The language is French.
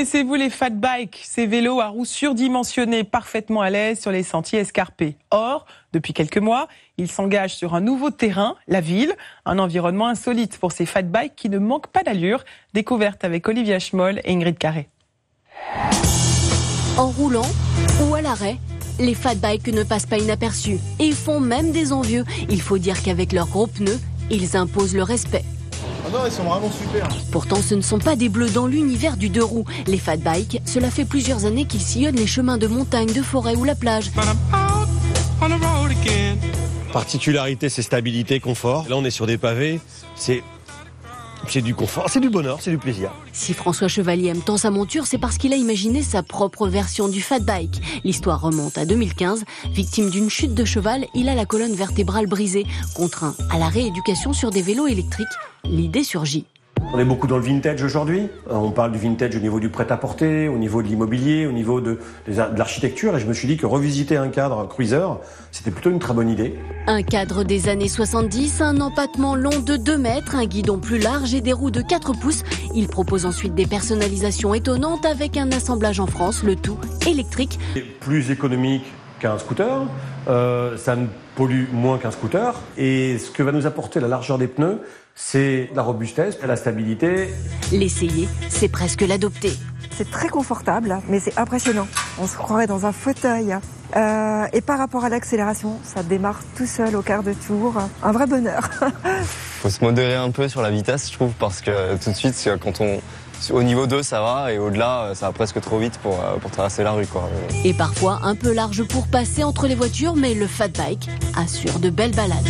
Connaissez-vous les fat bikes, ces vélos à roues surdimensionnés, parfaitement à l'aise sur les sentiers escarpés? Or, depuis quelques mois, ils s'engagent sur un nouveau terrain, la ville, un environnement insolite pour ces fat bikes qui ne manquent pas d'allure. Découverte avec Olivia Schmoll et Ingrid Carré. En roulant ou à l'arrêt, les fat bikes ne passent pas inaperçus et font même des envieux. Il faut dire qu'avec leurs gros pneus, ils imposent le respect. Ah non, ils sont vraiment super. Pourtant, ce ne sont pas des bleus dans l'univers du deux roues. Les fat bikes, cela fait plusieurs années qu'ils sillonnent les chemins de montagne, de forêt ou la plage. Particularité, c'est stabilité, confort. Là, on est sur des pavés, c'est du confort, c'est du bonheur, c'est du plaisir. Si François Chevalier aime tant sa monture, c'est parce qu'il a imaginé sa propre version du fat bike. L'histoire remonte à 2015. Victime d'une chute de cheval, il a la colonne vertébrale brisée. Contraint à la rééducation sur des vélos électriques, l'idée surgit. On est beaucoup dans le vintage aujourd'hui. On parle du vintage au niveau du prêt-à-porter, au niveau de l'immobilier, au niveau de l'architecture. Et je me suis dit que revisiter un cadre cruiser, c'était plutôt une très bonne idée. Un cadre des années 70, un empattement long de 2 mètres, un guidon plus large et des roues de 4 pouces. Il propose ensuite des personnalisations étonnantes avec un assemblage en France, le tout électrique. Plus économique qu'un scooter, ça ne pollue moins qu'un scooter. Et ce que va nous apporter la largeur des pneus, c'est la robustesse, la stabilité. L'essayer, c'est presque l'adopter. C'est très confortable, mais c'est impressionnant. On se croirait dans un fauteuil. Et par rapport à l'accélération, ça démarre tout seul au quart de tour. Un vrai bonheur. Faut se modérer un peu sur la vitesse, je trouve, parce que tout de suite, au niveau 2, ça va, et au-delà, ça va presque trop vite pour traverser la rue, quoi. Et parfois un peu large pour passer entre les voitures, mais le fat bike assure de belles balades.